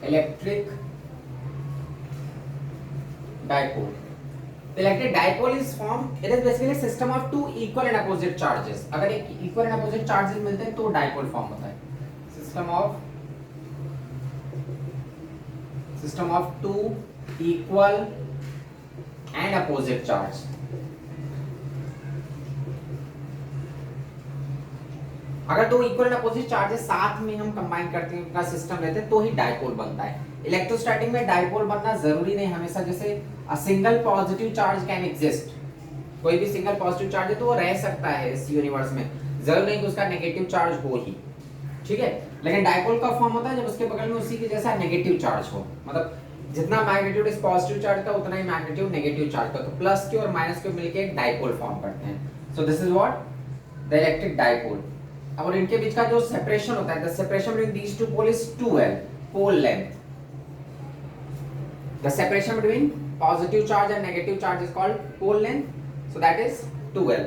Electric dipole. Electric dipole is form, it is basically system of two equal and opposite charges. अगर एक equal and opposite charges मिलते हैं तो dipole form होता है. System of two equal and opposite charge. अगर दो equal and opposite charges साथ में हम कंबाइन करते हैं, उनका सिस्टम लेते हैं तो ही डाइपोल बनता है. इलेक्ट्रोस्टैटिक में डाइपोल बनना जरूरी नहीं हमेशा. जैसे a single positive charge can exist, कोई भी सिंगल पॉजिटिव चार्ज है तो वो रह सकता है इस यूनिवर्स में, जरूरी नहीं कि उसका नेगेटिव चार्ज हो ही. ठीक है, लेकिन डाइपोल का फॉर्म होता है जब उसके बगल में उसी के जैसा नेगेटिव चार्ज हो. मतलब जितना मैग्नीट्यूड इस पॉजिटिव चार्ज का उतना ही मैग्नीट्यूड नेगेटिव चार्ज का, तो प्लस क्यू और माइनस क्यू मिलके एक डाइपोल फॉर्म करते हैं. So this is what the electric dipole. अब और इनके बीच का जो सेपरेशन होता है, the separation between these two pole is 2L, pole length. The separation between positive charge and negative charge is called pole length, so that is 2L.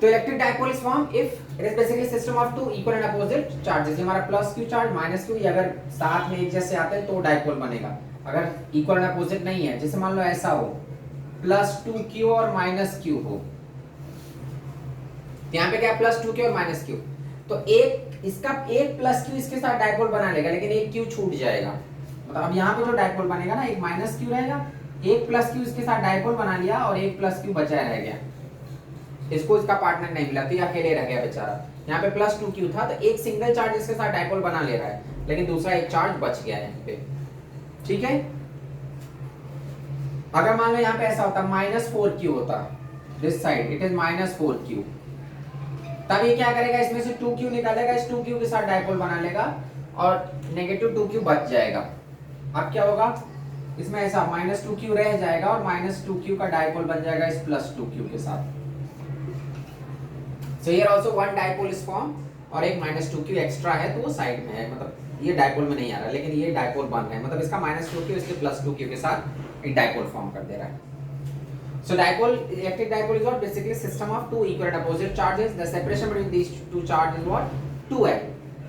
तो electric dipole is form if it is basically system of two equal and opposite charges. हमारा plus Q charge minus Q अगर साथ में एक जैसे आते हैं तो डाइपोल बनेगा. अगर इक्वल एंड अपोजिट नहीं है, जैसे मान लो ऐसा हो प्लस 2Q और माइनस क्यू हो, यहाँ पे क्या प्लस 2Q और माइनस क्यू, तो एक इसका एक प्लस क्यू इसके साथ डाइपोल बना लेगा, लेकिन एक क्यू छूट जाएगा. मतलब अब यहाँ पे जो डाइपोल बनेगा ना, एक माइनस क्यू रहेगा, एक प्लस क्यू इसके साथ डाइपोल बना लिया और एक प्लस क्यू बचा रह गया. इसको इसका पार्टनर नहीं मिला तो ये अकेले रह गया बेचारा. यहाँ पे प्लस 2Q था तो एक सिंगल चार्ज इसके साथ डाइपोल बना ले रहा है, लेकिन दूसरा एक चार्ज बच गया है यहाँ पे. ठीक है, अगर मान लो यहाँ पे ऐसा होता -4Q होता, this side it is -4Q, तब ये क्या करेगा, इसमें से 2Q निकालेगा, इस 2Q के साथ डाइपोल बना लेगा और नेगेटिव 2Q बच जाएगा. अब क्या होगा, इसमें ऐसा -2Q रह जाएगा और -2Q का डाइपोल बन जाएगा इस +2Q के साथ. So here also one dipole is formed और एक -2Q एक्स्ट्रा है तो वो साइड में है, मतलब ये डाइपोल में नहीं आ रहा, लेकिन ये डाइपोल बन रहा है, मतलब इसका -2Q इसके +2Q के साथ एक डाइपोल फॉर्म कर दे रहा है. So dipole, electric dipole is what basically system of two equal and opposite charges. The separation between these two charges is what 2L.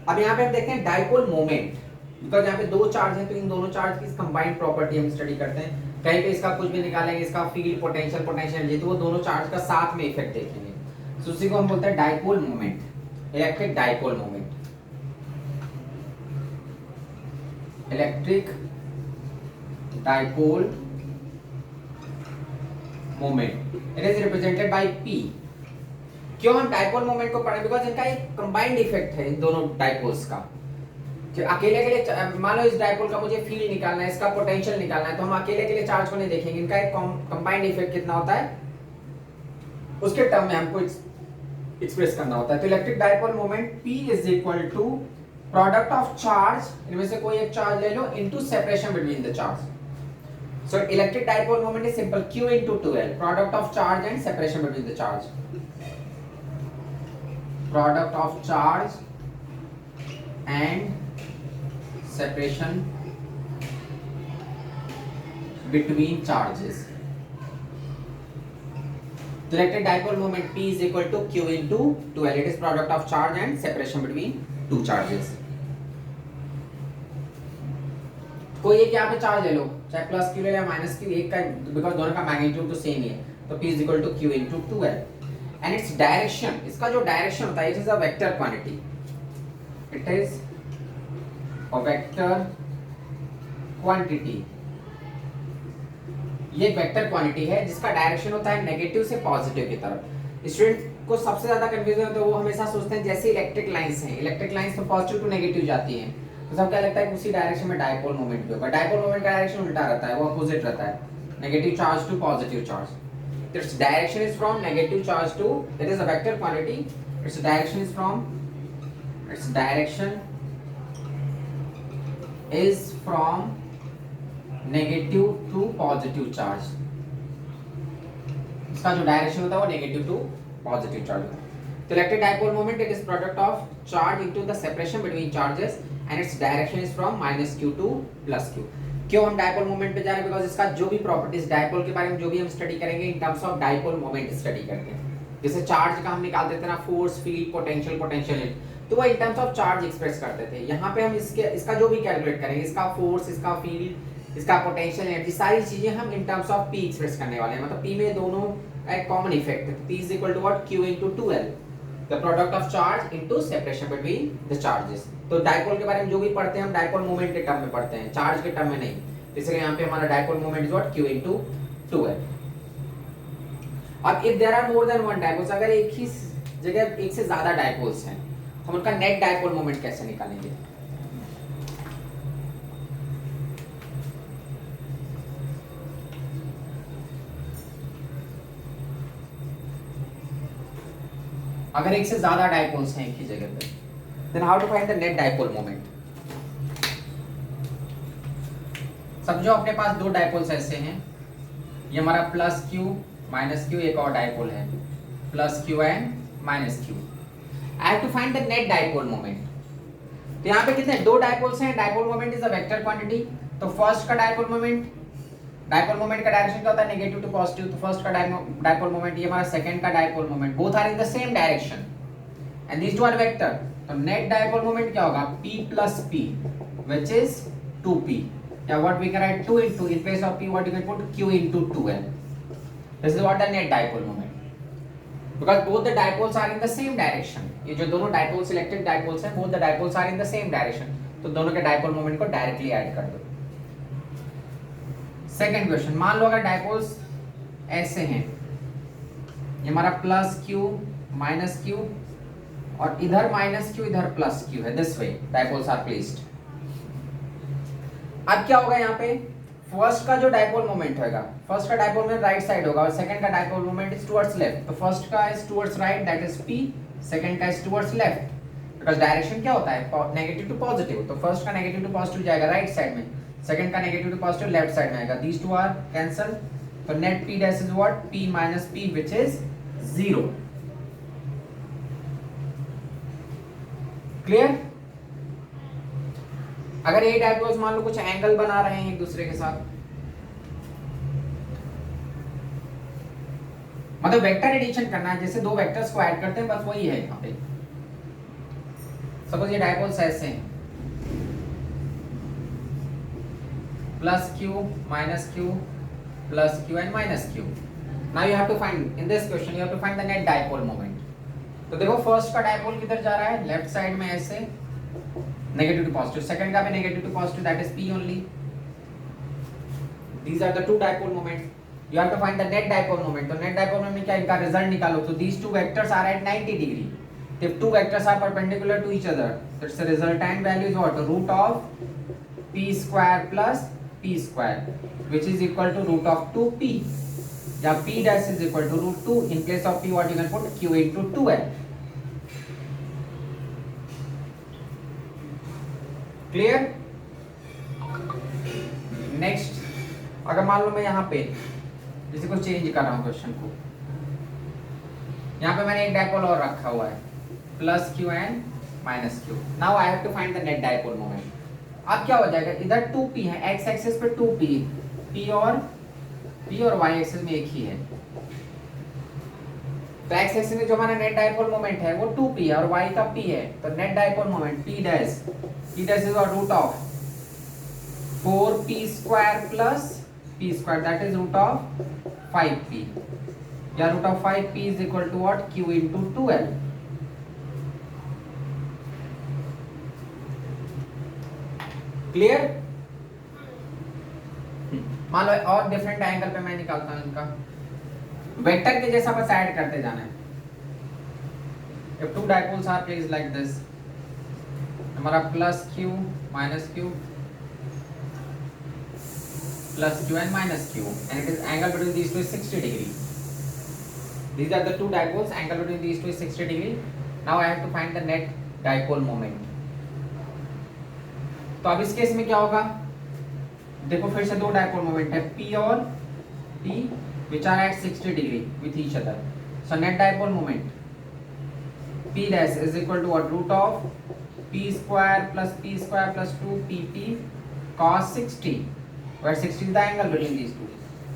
अब यहाँ पे हम देखते हैं डाइपोल मोमेंट, बिकॉज यहाँ पे दो चार्ज हैं तो इन दोनों चार्ज की कंबाइंड प्रॉपर्टी हम स्टडी करते हैं. कहीं पे इसका कुछ भी निकालेंगे, इसका फील्ड पोटेंशियल पोटेंशियल तो वो दोनों चार्ज का साथ में इफेक्ट देखेंगे. तो उसी को हम बोलते हैं dipole moment, electric dipole moment. Electric dipole moment it is represented by P. क्यों हम डाइपोल मोमेंट को पढ़े, बिकॉज इनका एक कंबाइंड इफेक्ट है इन दोनों डाइपोल्स का. कि अकेले के लिए मान लो इस डाइपोल का मुझे फील्ड निकालना है, इसका पोटेंशियल निकालना है, तो हम अकेले के लिए चार्ज को नहीं देखेंगे, इनका एक कंबाइंड इफेक्ट कितना होता है उसके टर्म में हमको एक्सप्रेस करना होता है. तो electric dipole moment P is equal to product of charge, इनमें से कोई एक चार्ज ले लो, into separation between the charge. So electric dipole moment is simple, Q into 2L, product of charge and separation between the charge. Product of charge and separation between charges. The electric dipole moment P is equal to Q into 2L. It is product of charge and separation between two charges. कोई एक यहाँ पे charge ले लो, चाहे plus Q ले या minus Q, एक का, बिकॉज दोनों का मैग्नीट्यूड तो सेम ही है, तो P is equal to Q into 2L. And its direction, इसका जो डायरेक्शन होता है, it is a vector quantity, it is a vector quantity. ये एक वेक्टर क्वांटिटी है जिसका डायरेक्शन होता है नेगेटिव से पॉजिटिव की तरफ. स्टूडेंट को सबसे ज्यादा कंफ्यूजन होता है, वो हमेशा सोचते हैं जैसे इलेक्ट्रिक लाइंस हैं, इलेक्ट्रिक लाइंस तो पॉजिटिव टू नेगेटिव जाती हैं, तो सब क्या लगता है कि उसी डायरेक्शन में डाइपोल मोमेंट भी होगा. डाइपोल मोमेंट का डायरेक्शन उल्टा रहता है, वो अपोजिट रहता है, negative charge to positive charge. Its direction is from negative charge to, it is a vector quantity, its direction is from, its direction is from negative to positive charge. इसका जो direction होता है वो negative to positive charge होता है. तो electric dipole moment it is product of charge into the separation between charges and its direction is from -Q to +Q. क्यों हम डाइपोल मोमेंट पे जा रहे हैं, बिकॉज इसका जो भी प्रॉपर्टीज डाइपोल के बारे में जो भी हम स्टडी करेंगे इन terms of dipole moment study करते हैं. जैसे चार्ज का हम निकालते थे ना, फोर्स फील्ड पोटेंशियल पोटेंशियल, तो वो इन टर्म्स ऑफ चार्ज एक्सप्रेस करते थे। यहाँ पे हम इसका जो भी कैलकुलेट करेंगे, इसका फोर्स, इसका फील्ड, इसका पोटेंशियल एनर्जी, सारी चीजें हम in terms of P express करने वाले हैं। मतलब पी में दोनों का एक कॉमन इफेक्ट है। P is equal to what, Q into 2L, the product of charge into separation between the charges. तो डायपोल के बारे में जो भी पढ़ते हैं हम डायपोल मोमेंट के टर्म में पढ़ते हैं, चार्ज के टर्म में नहीं। इसलिए यहाँ पे हमारा dipole moment is what, Q into 2L। अब if there are more than one dipoles, अगर एक ही जगह एक से ज्यादा डायपोल्स हैं, हम उनका नेट डायपोल मोमेंट कैसे निकालेंगे? अगर एक से ज्यादा डायपोल्स हैं एक ही जगह पे, then how to find the net dipole moment? समझो अपने पास दो डायपोल्स ऐसे हैं, ये हमारा प्लस क्यू माइनस क्यू, एक और डायपोल है plus Q and minus Q. I have to find the net dipole moment. तो यहाँ पे कितने, दो डायपोल्स हैं, dipole moment is a vector quantity. तो फर्स्ट का डायपोल मोमेंट का डायरेक्शन क्या होता है, नेगेटिव टू पॉजिटिव। तो फर्स्ट का डायपोल मोमेंट, ये हमारा सेकंड का dipole moment, both are in the same direction and these two are vector. तो नेट डायपोल मोमेंट क्या होगा, p plus p which is 2p, या what we can write 2 into, in place of p what you can put, q into 2l. This is what the net dipole moment, because both the dipoles are in the same direction. ये जो दोनों dipole selected dipoles हैं, both the dipoles are in the same direction, तो दोनों के dipole moment को directly add कर दो। सेकंड क्वेश्चन, मान लो अगर डायपोल्स ऐसे हैं, ये हमारा प्लस क्यू माइनस क्यू और इधर माइनस क्यू इधर प्लस क्यू है, this way dipoles are placed. अब क्या होगा यहाँ पे, फर्स्ट का जो डायपोल मोमेंट होगा, फर्स्ट का डायपोल मोमेंट राइट साइड होगा और सेकंड का dipole moment is towards left. तो फर्स्ट का is towards right, that is p, second का is towards left, because direction क्या होता है, नेगेटिव टू पॉजिटिव। तो फर्स्ट का नेगेटिव टू पॉजिटिव जाएगा राइट साइड में, सेकंड का negative to positive left side में आएगा। दीस टू आर कैंसल, तो net p dash is what, p minus p which is 0। Clear? अगर ये डायपोल्स मान लो कुछ एंगल बना रहे हैं एक दूसरे के साथ, मतलब वेक्टर एडिशन करना है, जैसे दो वेक्टर्स को ऐड करते हैं, बस वही है यहाँ पे। सपोज ये डायपोल्स ऐसे हैं, plus Q minus Q plus Q and minus Q. Now you have to find, in this question you have to find the net dipole moment. तो देखो फर्स्ट का डायपोल किधर जा रहा है, लेफ्ट साइड में ऐसे, नेगेटिव टू पॉजिटिव, सेकंड का भी negative to positive, that is p only. These are the two dipole moment, you have to find the net dipole moment। तो net dipole moment में क्या, इनका रिजल्ट निकालो। तो these two vectors are at 90 degree, if two vectors are perpendicular to each other, that's the resultant value is what, root of p square plus p square, which is equal to root of 2p, या p dash is equal to root 2, in place of p what you can put, q into 2l। Clear? Next, अगर मान लो मैं यहाँ पे इसी को change कर रहा हूँ क्वेश्चन को, यहाँ पे मैंने एक डायपोल और रखा हुआ है, plus Q and minus Q. Now I have to find the net dipole moment. अब क्या हो जाएगा, इधर 2p है, x एक्सिस पे 2p, p और y एक्सिस में एक ही है। तो x एक्सिस में जो हमारा नेट डायपोल मोमेंट है वो 2p है और y का p है। तो net dipole moment p dash is root of 4p square plus p square, that is root of 5p, या root of 5p is equal to what, q into 2l। Clear? मान लो और different angle पे मैं निकालता हूं इनका, vector के जैसा बस ऐड करते जाना है। if two dipoles are placed like this, हमारा plus q minus q plus q and minus q, and it is angle between these two is 60 degree. These are the two dipoles, angle between these two is 60 degree. Now I have to find the net dipole moment. तो अब इस case में क्या होगा, देखो फिर से दो डायपोल मोमेंट है p और p which are at 60 degree with each other. So net dipole moment p dash is equal to what, root of p square plus 2pp cos 60, where 60 is the angle between these two.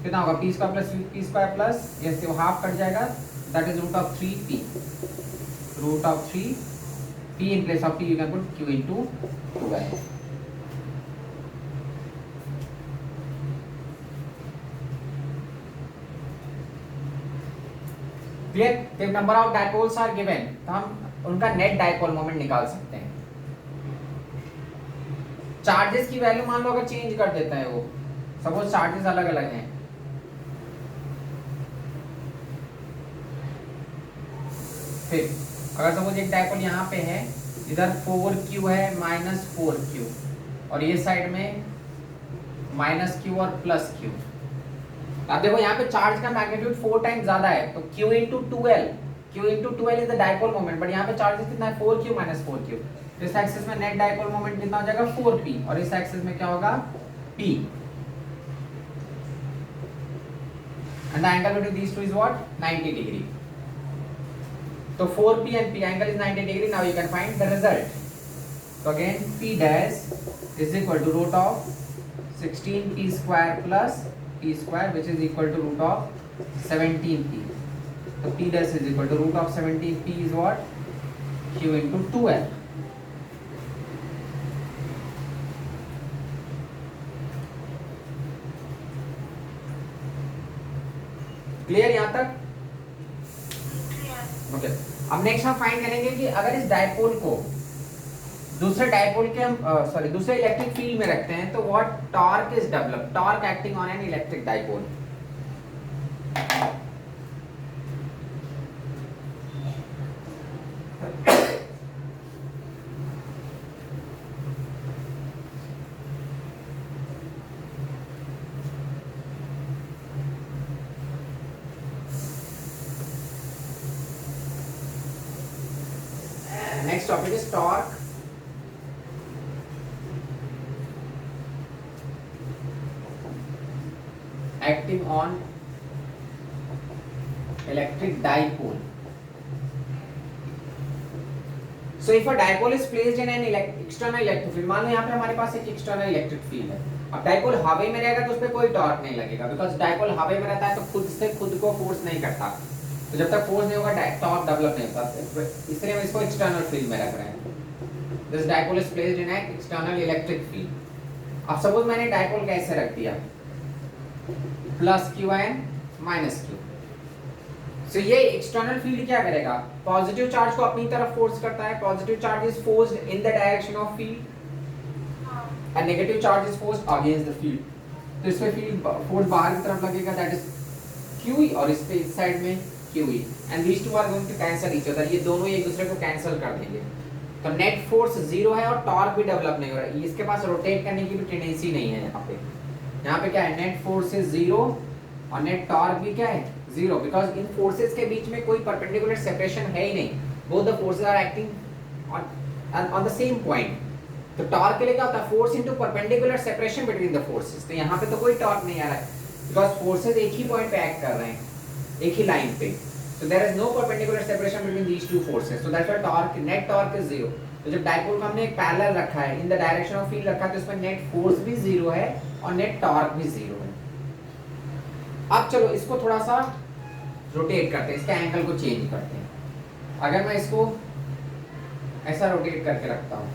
कितना होगा, p square plus p square plus, ये से half cut जाएगा, that is root of 3p P in place of T you can put Q into 12. Clear? if number of dipoles are given तो हम उनका net dipole moment निकाल सकते हैं। Charges की वैल्यू मान लो अगर चेंज कर देता है वो, सपोज चार्जेस अलग अलग हैं, फिर अगर सपोज एक डाइपोल यहाँ पे है, इधर 4q है माइनस 4q और ये साइड में माइनस q और प्लस q। अब देखो यहाँ पे चार्ज का मैग्नीट्यूड 4 टाइम्स ज्यादा है तो q into 12, q into 12 is the dipole moment, but यहाँ पे चार्जेस कितना है 4q माइनस 4q। तो इस एक्सिस में नेट डाइपोल मोमेंट कितना हो जाएगा 4p और इस एक्सिस में क्या होगा p, and the angle between these two is what 90 degree. So 4p and p angle is 90 degree. Now you can find the result. So again p dash is equal to root of 16p square plus p square, which is equal to root of 17p. So p dash is equal to root of 17p is what q into 2l. Clear यहाँ तक? Okay अब next हम find करेंगे कि अगर इस dipole को दूसरे डाइपोल के हम दूसरे इलेक्ट्रिक फील्ड में रखते हैं तो what torque is develop, torque acting on an electric dipole. Next topic is torque. Acting on electric dipole. So if a dipole is placed in an external electric field, मान लो यहाँ पे हमारे पास एक external electric field है, अब dipole हवा में रहेगा तो उस पर कोई टॉर्क नहीं लगेगा, बिकॉज डाइपोल हवा में रहता है तो खुद से खुद को फोर्स नहीं करता, तो जब तक फोर्स नहीं होगा टॉर्क डेवलप नहीं होता, इसलिए हम इसको एक्सटर्नल फील्ड में रख रहे हैं। This dipole is placed in an external electric field. अब सपोज मैंने डाइपोल कैसे रख दिया plus Q and minus q, so ये एक्सटर्नल फील्ड क्या करेगा, पॉजिटिव चार्ज को अपनी तरफ फोर्स करता है, positive charge is forced in the direction of field and negative charge is forced against the field, तो इसमें फील्ड फोर्स बाहर की तरफ लगेगा, दैट इज क्यू और इस पे इस साइड में QE and these two are going to cancel each other, ये दोनों एक दूसरे को कैंसिल कर देंगे, तो नेट फोर्स जीरो है और टॉर्क भी डेवलप नहीं हो रहा है, इसके पास रोटेट करने की भी टेंडेंसी नहीं है। यहाँ पे क्या है, नेट फोर्स इज जीरो और नेट टॉर्क भी क्या है जीरो, बिकॉज इन फोर्सेस के बीच में कोई परपेंडिकुलर सेपरेशन है ही नहीं, both the forces are acting on the same point. तो टॉर्क के लिए क्या होता है, force into perpendicular separation between the forces, तो यहाँ पे तो कोई टॉर्क नहीं आ रहा है बिकॉज फोर्सेस एक ही पॉइंट पे एक्ट कर रहे हैं, एक ही लाइन पे, so there is no perpendicular separation between these two forces, so that's why torque, net torque is zero। तो जब डाइपोल को हमने एक पैरेलल रखा है, इन द डायरेक्शन ऑफ फील्ड रखा है, तो इसमें नेट फोर्स भी जीरो है और नेट टॉर्क भी जीरो है। अब चलो इसको थोड़ा सा रोटेट करते हैं, इसके एंगल को चेंज करते हैं। अगर मैं इसको ऐसा रोटेट करके रखता हूँ,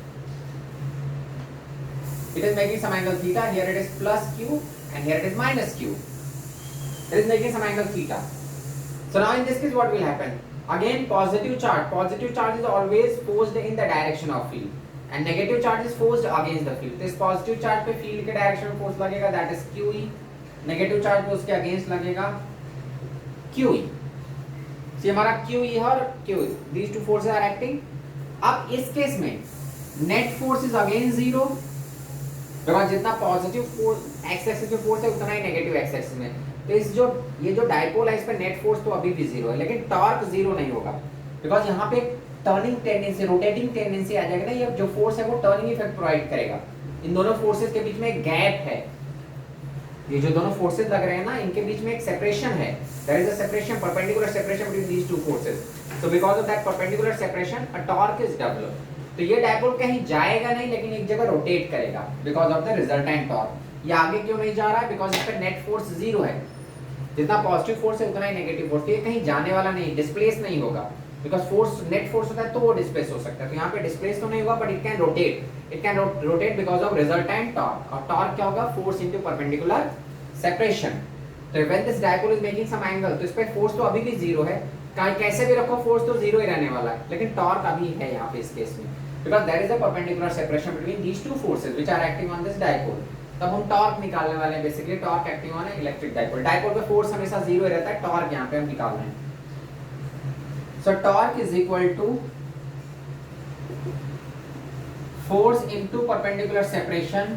it is making some angle theta, here it is plus q and here it is minus q, it is making some angle theta। So now in this case what will happen, again positive charge is always forced in the direction of field and negative charge is forced against the field। this positive charge पे field के direction में force लगेगा, that is QE, negative charge पे उसके against लगेगा QE। so हमारा QE और QE, these two forces are acting। अब इस केस में net force is again zero, because जितना पॉजिटिव फोर्स एक्स एक्सिस में फोर्स है उतना ही नेगेटिव एक्स एक्सिस में, तो इस जो ये जो डाइपोल है इस पे नेट फोर्स तो अभी भी जीरो है, लेकिन टॉर्क जीरो नहीं होगा बिकॉज यहाँ पे टर्निंग टेंडेंसी, रोटेटिंग टेंडेंसी आ जाएगा ना, ये जो फोर्स है वो टर्निंग इफेक्ट प्रोवाइड करेगा। इन दोनों फोर्सेस के बीच में एक गैप है, ये जो दोनों फोर्सेस लग रहे हैं ना इनके बीच में एक सेपरेशन है, there is a separation, perpendicular separation between these two forces, so because of that perpendicular separation a torque is developed. तो ये डाइपोल कहीं जाएगा नहीं लेकिन एक जगह रोटेट करेगा because of the resultant torque. ये आगे क्यों नहीं जा रहा है, बिकॉज इस पे नेट फोर्स जीरो है, जितना पॉजिटिव फोर्स है उतना ही नेगेटिव फोर्स, ये कहीं जाने वाला नहीं, डिस्प्लेस नहीं होगा, बिकॉज फोर्स नेट फोर्स होता है तो वो डिस्प्लेस हो सकता है, तो यहाँ पे डिस्प्लेस तो नहीं होगा but it can rotate, it can rotate because of resultant torque, और टॉर्क क्या होगा, फोर्स इनटू परपेंडिकुलर सेपरेशन। तो when this dipole is making some angle, तो इस पे फोर्स तो अभी भी जीरो है, कैसे भी रखो फोर्स तो जीरो ही रहने वाला है, लेकिन टॉर्क अभी है यहाँ पे इस केस में, because there is a perpendicular separation between these two forces which are acting on this dipole. तब हम टॉर्क निकालने वाले हैं, basically torque acting on electric dipole. Dipole पे फोर्स हमेशा जीरो ही रहता है, टॉर्क यहाँ पे हम निकाल रहे हैं। So torque is equal to force into perpendicular separation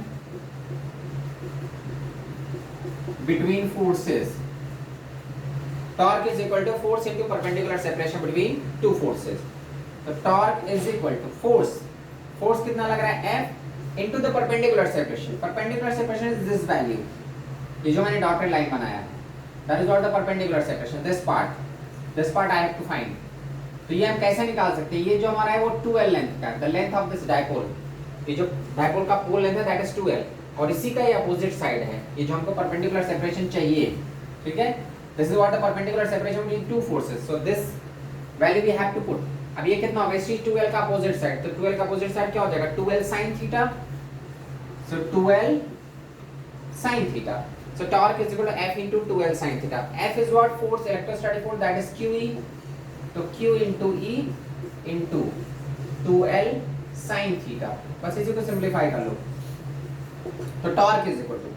between forces. Torque is equal to force into perpendicular separation between two forces. So torque is equal to force. Force कितना लग रहा है F into the perpendicular separation. Perpendicular separation is this value. ये जो मैंने dotted line बनाया है. That is what the perpendicular separation. This part. This part I have to find. तो ये हम कैसे निकाल सकते हैं, ये जो हमारा है वो 2l लेंथ का है, the length of this dipole, ये जो डायपोल का पोल लेंथ है दैट इज 2l, और इसी का ये अपोजिट साइड है, ये जो हमको परपेंडिकुलर सेपरेशन चाहिए, ठीक है, this is what the perpendicular separation between two forces, so this value we have to put. अब ये कितना होगा, इसी 2l का अपोजिट साइड, तो 2l का अपोजिट साइड क्या हो जाएगा, 2l sin theta, so 2l sin theta, so torque is equal to F into 2l sin theta. F is what, force, electrostatic force, that is QE, तो Q into E into 2L sin theta, बस इसी को simplify कर लो, तो torque is equal to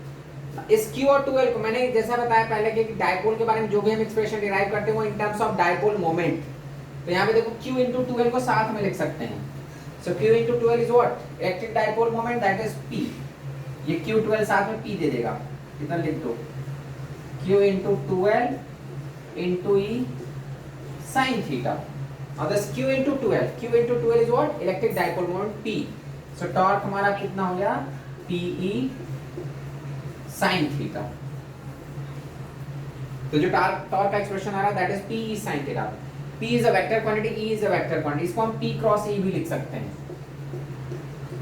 इस Q और 2L को, मैंने जैसा बताया पहले कि डायपोल के बारे में जो भी हम एक्सप्रेशन डिराइव करते हैं वो इन टर्म्स ऑफ डायपोल मोमेंट, तो यहाँ पे देखो Q into 2L को साथ में लिख सकते हैं, सो Q into 2L is what, electric dipole moment, that is P, ये Q 2L साथ में P दे देगा, इधर लिख दो Q into 2L into E sin theta. Now this Q into 2L, Q into 2L is what, electric dipole moment P. So torque हमारा कितना हो गया, PE sin theta. तो जो टॉर्क का एक्सप्रेशन आ रहा है that is PE sin theta. P is a vector quantity, E is a vector quantity. इसको हम P cross E भी लिख सकते हैं,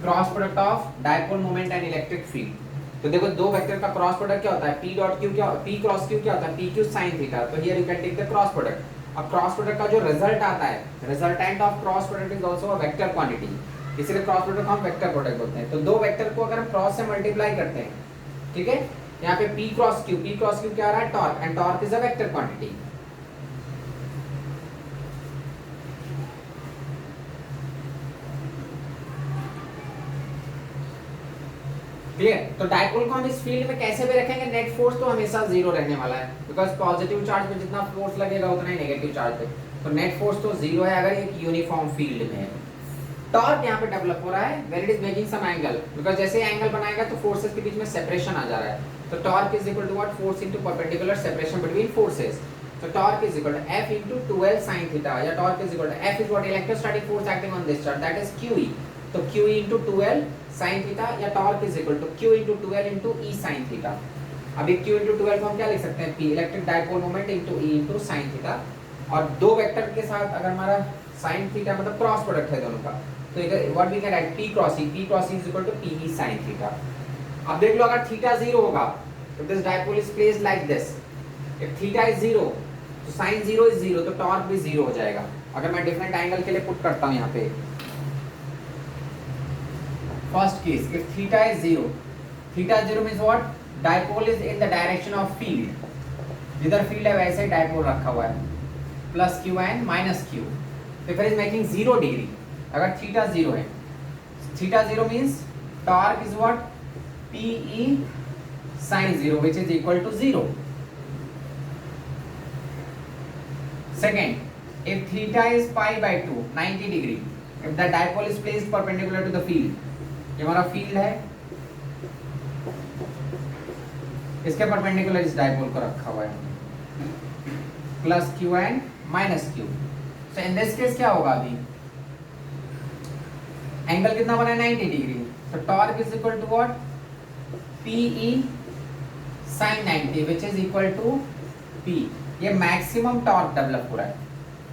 cross product of dipole moment and electric field. तो देखो दो वेक्टर का क्रॉस प्रोडक्ट क्या होता है, P डॉट Q क्या, P क्रॉस Q क्या होता है, PQ sin theta। तो here you can take the cross product. अब क्रॉस प्रोडक्ट का जो रिजल्ट आता है, resultant of cross product is also a vector quantity, इसलिए क्रॉस प्रोडक्ट को हम वेक्टर प्रोडक्ट बोलते हैं। तो दो वेक्टर को अगर हम क्रॉस से मल्टीप्लाई करते हैं, ठीक है, यहाँ पे P क्रॉस Q क्या आ रहा है, torque, and torque is a vector quantity. Clear. तो डायपोल को हम इस फील्ड में कैसे भी रखेंगे, नेट फोर्स तो हमेशा जीरो रहने वाला है, बिकॉज पॉजिटिव चार्ज पे जितना फोर्स लगेगा उतना ही नेगेटिव चार्ज पे, तो नेट फोर्स तो जीरो है अगर एक यूनिफॉर्म फील्ड में है। टॉर्क यहाँ पे डेवलप हो रहा है when it is making some angle, because जैसे एंगल बनाएगा तो फोर्सेस के बीच में सेपरेशन आ जा रहा है, तो torque is equal to what, force into perpendicular separation between forces. So torque is equal to F into 2L sin theta, या torque is equal to F is what, electrostatic force acting on this charge, that is QE, तो QE into 2L sin theta, या torque is equal to Q into 2L into E sin theta। अब एक Q into 2L को हम क्या लिख सकते हैं, P electric dipole moment into E into sin theta, और दो वेक्टर के साथ अगर हमारा sin theta मतलब क्रॉस प्रोडक्ट है दोनों का, तो what we can write, P cross E is equal to PE sin theta। अब देख लो अगर थीटा जीरो होगा तो this dipole is placed like this, if theta is zero तो साइन जीरो इज जीरो, तो टॉर्क भी जीरो हो जाएगा। अगर मैं डिफरेंट एंगल के लिए पुट करता हूं यहाँ पे, first case if theta is zero means what, dipole is in the direction of field, जिधर फील्ड है वैसे डायपोल रखा हुआ है, plus Q and minus q, तो if it is making 0 degree, अगर थीटा जीरो है, theta zero means torque is what, PE sin 0 which is equal to 0। Second, if theta is pi by 2, 90 degree, if the dipole is placed perpendicular to the field, ये हमारा field है, इसके perpendicular इस dipole को रखा हुआ है, plus Q and minus q. So in this case क्या होगा, अभी एंगल कितना बना है, 90 डिग्री, तो torque is equal to what, PE sin 90 which is equal to P। ये मैक्सिमम टॉर्क डेवलप हो रहा है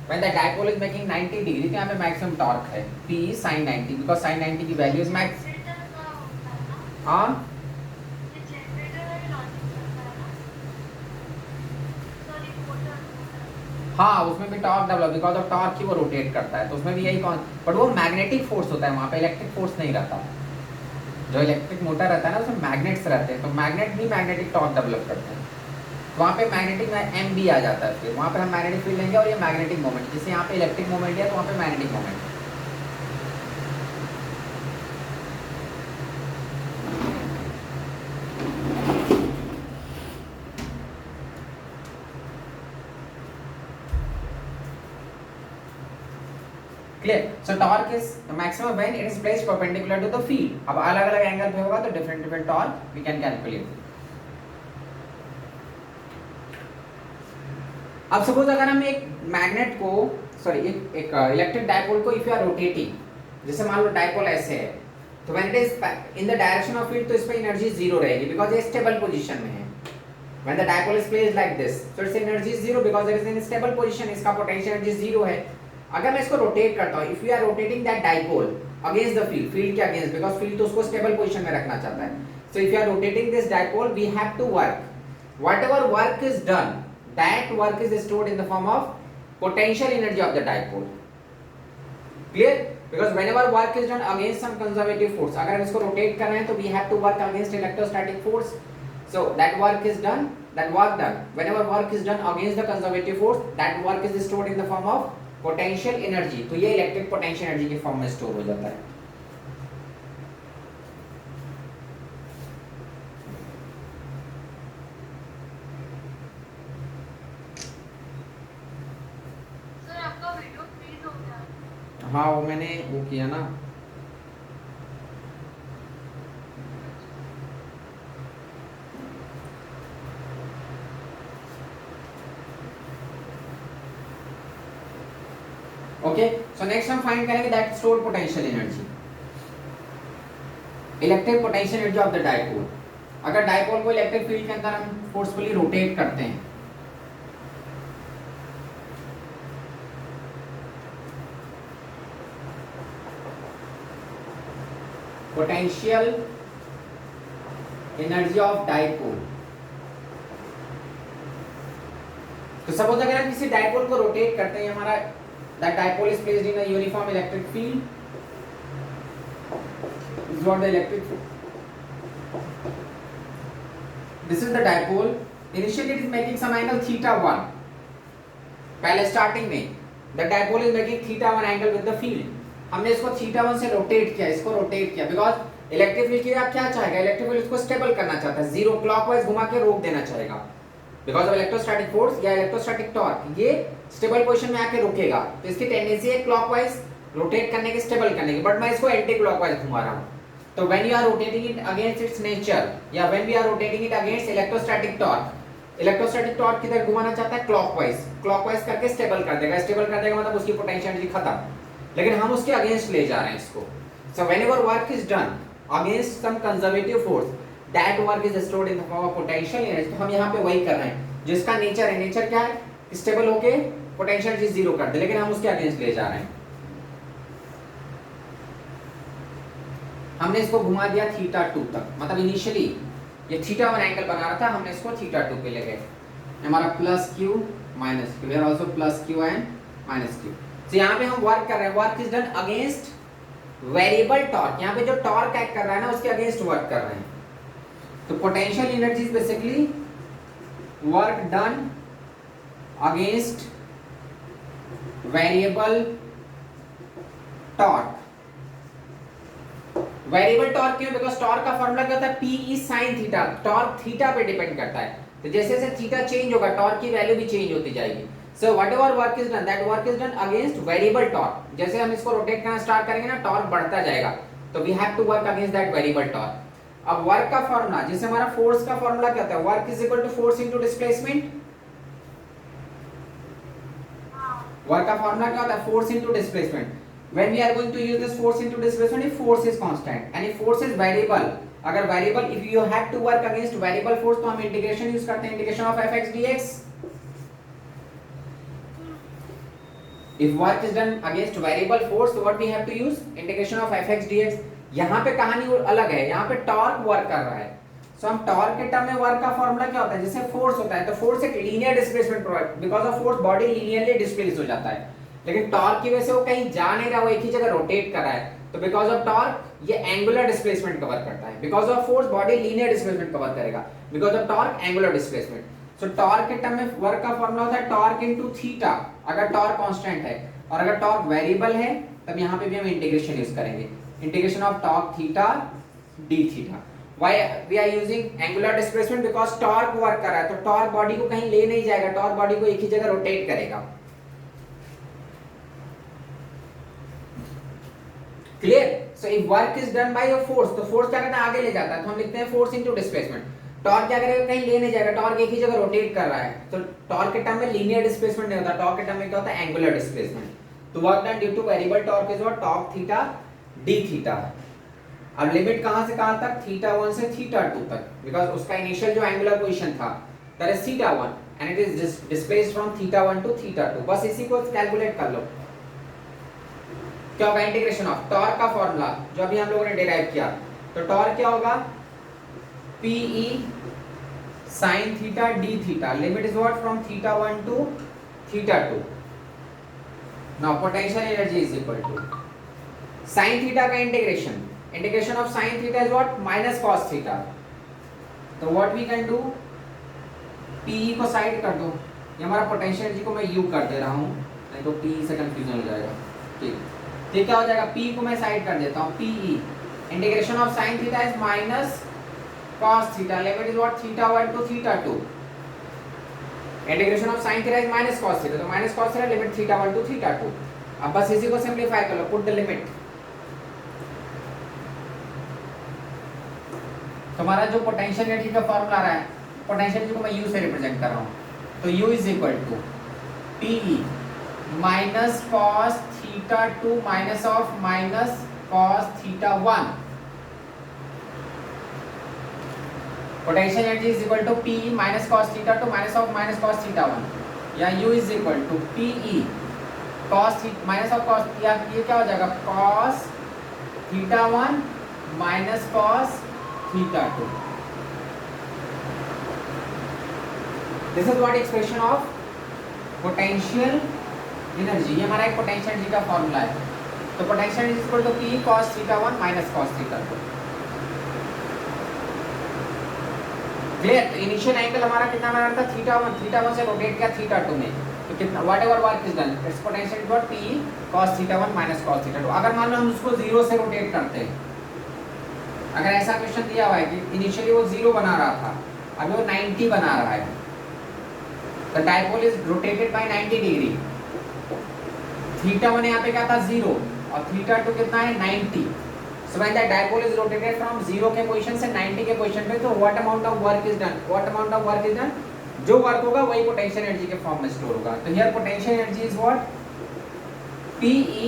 when the dipole is making 90 degree, तो यहाँ पे मैक्सिमम टॉर्क है PE sin 90, because sin 90 की वैल्यू इज मैक्स। हाँ हाँ उसमें भी torque develop because of torque ही वो रोटेट करता है, तो उसमें भी यही कौन, बट वो मैग्नेटिक फोर्स होता है, वहाँ पे इलेक्ट्रिक फोर्स नहीं रहता। जो इलेक्ट्रिक मोटर रहता है ना उसमें मैग्नेट्स रहते हैं, तो मैग्नेट भी मैग्नेटिक टॉर्क डेवलप करते हैं, तो वहाँ पे मैग्नेटिक एम भी आ जाता है, फिर वहाँ पे हम मैग्नेटिक फील्ड लेंगे और ये मैग्नेटिक मोमेंट, जैसे यहाँ पे इलेक्ट्रिक मोमेंट है तो वहाँ पे magnetic moment. Clear? So torque is the maximum when it is placed perpendicular to the field. अब अलग अलग एंगल पे होगा तो different different torque we can calculate. अब सपोज अगर हम एक मैग्नेट को सॉरी एक इलेक्ट्रिक डायपोल को इफ यू आर रोटेटिंग, जैसे मान लो डायपोल ऐसे है, तो when it is in the direction of field तो इस पे एनर्जी जीरो रहेगी बिकॉज़ ये स्टेबल पोजीशन में है। When the dipole is placed like this so its energy zero because it is in stable position, इसका पोटेंशियल एनर्जी जीरो है। अगर मैं इसको रोटेट करता हूं, if you are rotating that dipole against the field, field के against, because field तो उसको स्टेबल पोजीशन में रखना चाहता है, so if you are rotating this dipole we have to work, whatever work is done that work is stored in the form of potential energy of the dipole. Clear? Because whenever work is done against some conservative force, अगर हम इसको rotate कर रहे हैं तो we have to work against electrostatic force. So that work is done, that work done. Whenever work is done against the conservative force, that work is stored in the form of potential energy. तो ये electric potential energy के form में store हो जाता है। हाँ वो मैंने वो किया ना। ओके सो नेक्स्ट हम फाइंड करेंगे that stored potential energy, electric potential energy of the dipole. अगर डायपोल को इलेक्ट्रिक फील्ड के अंदर हम फोर्सफुली रोटेट करते हैं पोटेंशियल एनर्जी ऑफ डायपोल, तो सपोज अगर हम किसी डायपोल को रोटेट करते हैं, हमारा that dipole is placed in a uniform electric field, is what the electric, this is the dipole, initially it is making some angle θ1, पहले स्टार्टिंग में the dipole is making θ1 angle with the field, हमने इसको θ1 से rotate किया, इसको rotate किया because electric field की आप क्या चाहेगा, इलेक्ट्रिक फील्ड इसको स्टेबल करना चाहता है, जीरो क्लॉकवाइज घुमा के रोक देना चाहेगा बिकॉज ऑफ इलेक्ट्रोस्टैटिक फोर्स या इलेक्ट्रोस्टैटिक टॉर्क, ये स्टेबल पोजीशन में आके रुकेगा, तो इसकी टेंडेंसी है क्लॉकवाइज रोटेट करने की, स्टेबल करने की, बट मैं इसको एंटी क्लॉकवाइज घुमा रहा हूं। तो when you are rotating it against its nature या when we are rotating it against electrostatic torque, electrostatic torque किधर घुमाना चाहता है, क्लॉकवाइज, क्लॉकवाइज करके स्टेबल कर देगा, स्टेबल कर देगा मतलब उसकी पोटेंशियल एनर्जी खत्म, लेकिन हम उसके अगेंस्ट ले जा रहे हैं इसको। So whenever work is done against some conservative force, that work is stored in the form of potential energy. तो हम यहाँ पे वही कर रहे हैं जिसका नेचर है, नेचर क्या है, स्टेबल होके पोटेंशियल एनर्जी जीरो कर दे, लेकिन हम उसके अगेंस्ट ले जा रहे हैं। हमने इसको घुमा दिया θ2 तक, मतलब इनिशियली ये θ1 एंगल बना रहा था, हमने इसको θ2 पे ले गए, हमारा plus q minus q, here also plus q and minus q। तो यहाँ पे हम वर्क कर रहे हैं, work is done against variable torque, यहाँ पे जो टॉर्क एक्ट कर रहा है ना उसके अगेंस्ट वर्क कर रहे हैं। तो potential energy is basically work done against variable torque. Variable torque क्यों, बिकॉज टॉर्क का फॉर्मूला क्या होता है, P is sin theta, torque theta पे डिपेंड करता है, तो जैसे जैसे थीटा चेंज होगा टॉर्क की वैल्यू भी चेंज होती जाएगी। So whatever work is done, that work is done against variable torque, जैसे हम इसको रोटेट करना स्टार्ट करेंगे ना टॉर्क बढ़ता जाएगा, तो we have to work against that variable torque. अब वर्क का फॉर्मूला, जैसे हमारा फोर्स का फॉर्मूला क्या होता है, work is equal to force into displacement, work का फॉर्मूला क्या होता है, force into displacement. When we are going to use this force into displacement, if force is constant and if force is variable, अगर variable, if you have to work against variable force तो हम integration use करते हैं, integration of fx dx। If work is done against variable force, so what we have to use, integration of fx dx। यहाँ पे कहानी अलग है, यहाँ पे टॉर्क वर्क कर रहा है, सो हम टॉर्क के टर्म में वर्क का फॉर्मूला क्या होता है, जैसे फोर्स होता है तो फोर्स एक linear displacement provide, because of force body linearly displace हो जाता है, लेकिन टॉर्क की वजह से वो कहीं जा नहीं रहा, वो एक ही जगह रोटेट कर रहा है, तो बिकॉज ऑफ टॉर्क ये एंगुलर डिस्प्लेसमेंट कवर करता है, because of force body linear displacement cover करेगा, because of torque angular displacement. So torque के टर्म में वर्क का फॉर्मूला होता है टॉर्क इनटू थीटा, अगर टॉर्क कांस्टेंट है, और अगर टॉर्क वेरिएबल है तब यहाँ पे भी हम इंटीग्रेशन यूज करेंगे, integration of torque theta D theta. Why we are using angular displacement? Because torque work कर रहा है, तो टॉर्क बॉडी को कहीं ले नहीं जाएगा, टॉर्क बॉडी को एक ही जगह रोटेट करेगा। Clear? So if work is done by a force, तो फोर्स क्या करता है, आगे ले जाता है, तो हम लिखते हैं फोर्स इनटू डिस्प्लेसमेंट। टॉर्क क्या करेगा, कहीं ले नहीं जाएगा, टॉर्क एक ही जगह रोटेट कर रहा है, तो टॉर्क के टर्म में लीनियर डिस्प्लेसमेंट नहीं होता, टॉर्क के टर्म में क्या होता है, एंगुलर डिस्प्लेसमेंट। तो work done due two variable torque is what, torque theta D theta. अब लिमिट कहां से कहां तक, थीटा 1 से थीटा 2 तक, बिकॉज़ उसका इनिशियल जो एंगुलर पोजीशन था that is theta 1 and it is displaced from theta 1 to theta 2। बस इसी को कैलकुलेट कर लो। क्या होगा, इंटीग्रेशन ऑफ टॉर्क का फार्मूला जो अभी हम लोगों ने डिराइव किया, तो टॉर्क क्या होगा, PE sin theta d theta, limit is what, from theta 1 to theta 2। Now potential energy is equal to sin theta का integration, integration of sin theta is what, minus cos theta। तो what we can do, PE को side कर दो, ये हमारा potential energy को मैं U कर दे रहा हूँ, नहीं तो PE से कंफ्यूजन हो जाएगा। ठीक, ये क्या हो जाएगा, P को मैं साइड कर देता हूँ, PE integration of sin theta is minus cos theta, limit is what, theta 1 to theta 2। Integration of sin theta is minus cos theta, तो minus cos theta limit theta 1 to theta 2। अब बस इसी को simplify कर लो, put the limit. हमारा जो potential energy का formula आ रहा है, पोटेंशियल एनर्जी को मैं U से रिप्रेजेंट कर रहा हूँ, तो U is equal to PE minus cos theta 2 minus of minus cos theta 1। Potential energy is equal to PE minus cos theta 2 minus of minus cos theta 1, या U is equal to PE cos minus of cos, या ये क्या हो जाएगा, cos theta 1 minus cos theta 2। This is what expression of potential energy, ये हमारा एक potential energy का फॉर्मूला है। तो potential energy equal to P cos theta 1 minus cos theta 2। Clear? तो इनिशियल एंगल हमारा कितना बना था, थीटा 1, थीटा 1 से रोटेट किया थीटा 2 में, तो कितना, whatever work is done, it's potential equal to P cos theta 1 minus cos theta 2। अगर मान लो हम उसको 0 से रोटेट करते हैं, अगर ऐसा क्वेश्चन दिया हुआ है कि इनिशियली वो 0 बना रहा था, अभी वो 90 बना रहा है, the dipole is rotated bye 90 degree. Theta 1 यहाँ पे क्या था, 0, और थीटा 2 कितना है, 90। So when the dipole is rotated from 0 के पोजीशन से 90 के पोजीशन पे, तो what amount of work is done, what amount of work is done, जो वर्क होगा वही पोटेंशियल एनर्जी के फॉर्म में स्टोर होगा। तो here potential energy is what, PE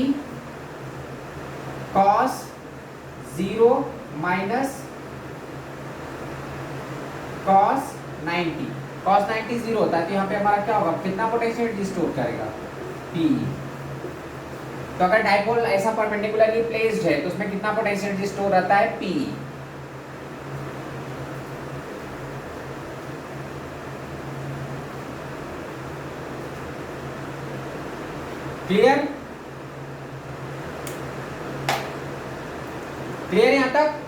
cos 0 minus cos 90, cos 90 0 होता है, तो यहाँ पे हमारा क्या होगा, कितना पोटेंशियल एनर्जी स्टोर करेगा, PE। तो अगर डायपोल ऐसा परपेंडिकुलरली प्लेस्ड है तो उसमें कितना पोटेंशियल एनर्जी स्टोर रहता है, PE। क्लियर? क्लियर यहां तक?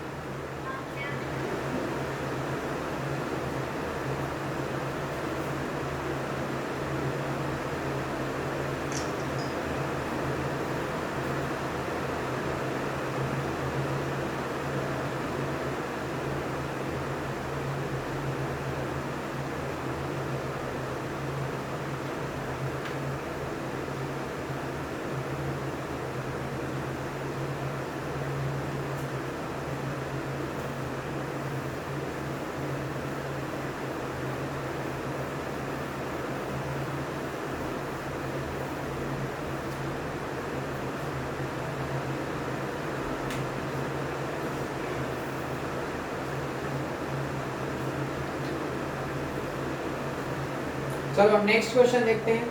चलो अब नेक्स्ट क्वेश्चन देखते हैं।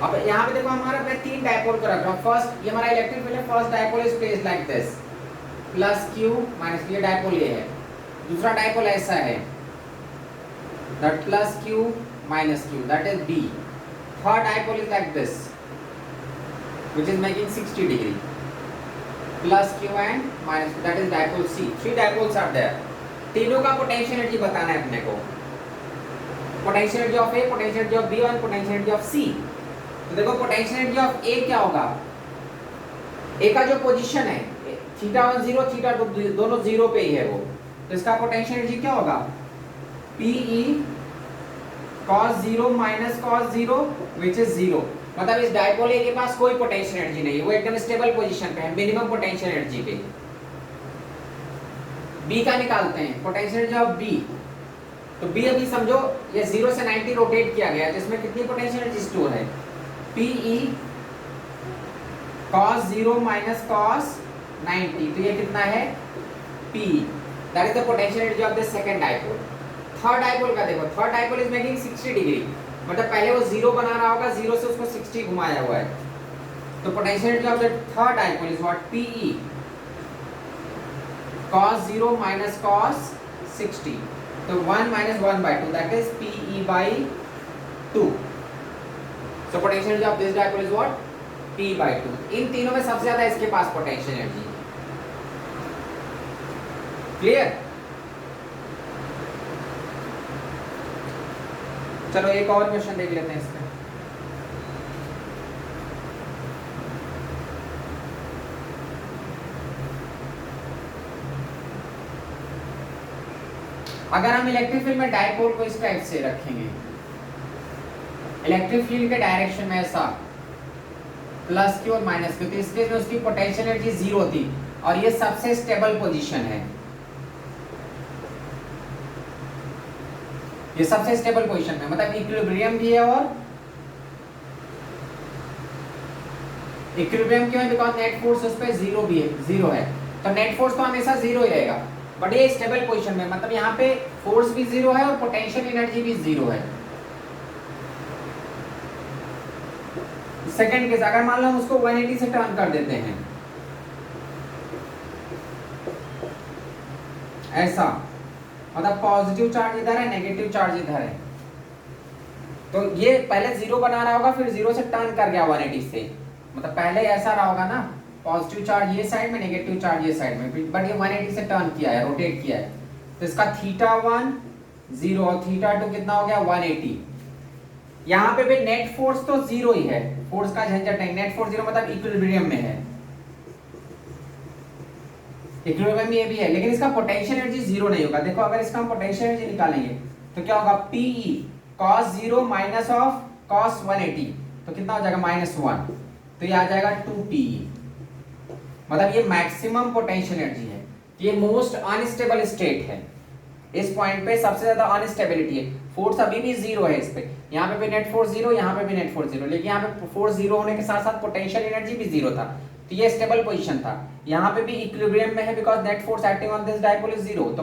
अब यहाँ पे देखो हमारा मैं तीन डायपोल को रख रहा हूँ। फर्स्ट ये हमारा इलेक्ट्रिक फील्ड है, first dipole is placed like this, plus Q minus, ये डायपोल ये है। दूसरा डायपोल ऐसा है, that plus Q minus q, that is B. Third dipole is like this which is making 60 degree, plus q and minus q, that is dipole C. Three dipoles are there. तीनों का potential energy बताना है अपने को, potential energy of A, potential energy of B और potential energy of C. तो देखो potential energy of ए क्या होगा, ए का जो पोजीशन है थीटा 1 0 थीटा 2 दोनों जीरो पे ही है वो, तो इसका पोटेंशियल एनर्जी क्या होगा, PE cos 0 minus cos 0 which is 0। मतलब इस डायपोल ए के पास कोई पोटेंशियल एनर्जी नहीं है, वो एकदम स्टेबल पोजीशन पे है, मिनिमम पोटेंशियल एनर्जी पे। बी का निकालते हैं, पोटेंशियल एनर्जी ऑफ बी। तो बी अभी समझो ये 0 से 90 रोटेट किया गया है, तो इसमें कितनी पोटेंशियल एनर्जी स्टोर है, PE cos 0 minus cos 90, तो ये कितना है PE, that is the potential energy of the second dipole. Third dipole का देखो, third dipole is making 60 degree, मतलब पहले वो 0 बना रहा होगा, 0 से उसको 60 घुमाया हुआ है। तो potential energy of the third dipole is what, PE cos 0 minus cos 60, तो 1 minus 1/2, that is PE/2। so potential energy of this dipole is what, PE/2। इन तीनों में सबसे ज्यादा इसके पास पोटेंशियल एनर्जी। क्लियर? चलो एक और क्वेश्चन देख लेते हैं इसमें। अगर हम इलेक्ट्रिक फील्ड में डायपोल को इस टाइप से रखेंगे, इलेक्ट्रिक फील्ड के डायरेक्शन में ऐसा प्लस क्यू और माइनस क्यू, तो इस केस में उसकी पोटेंशियल एनर्जी 0 थी और ये सबसे स्टेबल पोजीशन है, ये सबसे स्टेबल पोजीशन में, मतलब इक्विलिब्रियम भी है। और इक्विलिब्रियम क्यों है, बिकॉज नेट फोर्स उस पे 0 भी है, 0 है, तो नेट फोर्स तो हमेशा 0 ही रहेगा, बट ये स्टेबल पोजीशन में, मतलब यहाँ पे फोर्स भी 0 है और पोटेंशियल एनर्जी भी 0 है। सेकंड केस, अगर मान लो हम उसको 180 से टर्न कर देते हैं ऐसा, मतलब पॉजिटिव चार्ज इधर है, नेगेटिव चार्ज इधर है, तो ये पहले 0 बना रहा होगा, फिर 0 से टर्न कर गया 180 से, मतलब पहले ऐसा रहा होगा ना, पॉजिटिव चार्ज ये साइड में, नेगेटिव चार्ज ये साइड में, बट ये 180 से टर्न किया है, रोटेट किया है, तो इसका थीटा 1 0 और थीटा 2 कितना हो गया 180। यहाँ पे भी नेट फोर्स तो 0 ही है, फोर्स का झंझट नहीं, नेट फोर्स 0 मतलब इक्विलिब्रियम में है, इक्विलिब्रियम में ये भी है, लेकिन इसका पोटेंशियल एनर्जी 0 नहीं होगा। देखो अगर इसका हम पोटेंशियल एनर्जी निकालेंगे तो क्या होगा, PE cos 0 minus of cos 180, तो कितना हो जाएगा -1, तो ये आ जाएगा 2PE, मतलब ये मैक्सिमम पोटेंशियल एनर्जी है, ये मोस्ट अनस्टेबल स्टेट है, इस पॉइंट पे सबसे ज्यादा अनस्टेबिलिटी है, फोर्स अभी भी 0 है इस पे, यहाँ पे भी नेट फोर्स 0, यहाँ पे भी नेट फोर्स 0, लेकिन यहाँ पे फोर्स 0 होने के साथ साथ पोटेंशियल एनर्जी भी 0 था, तो ये स्टेबल पोजीशन था। यहाँ पे भी इक्विलिब्रियम में है, because net force acting on this dipole is 0, तो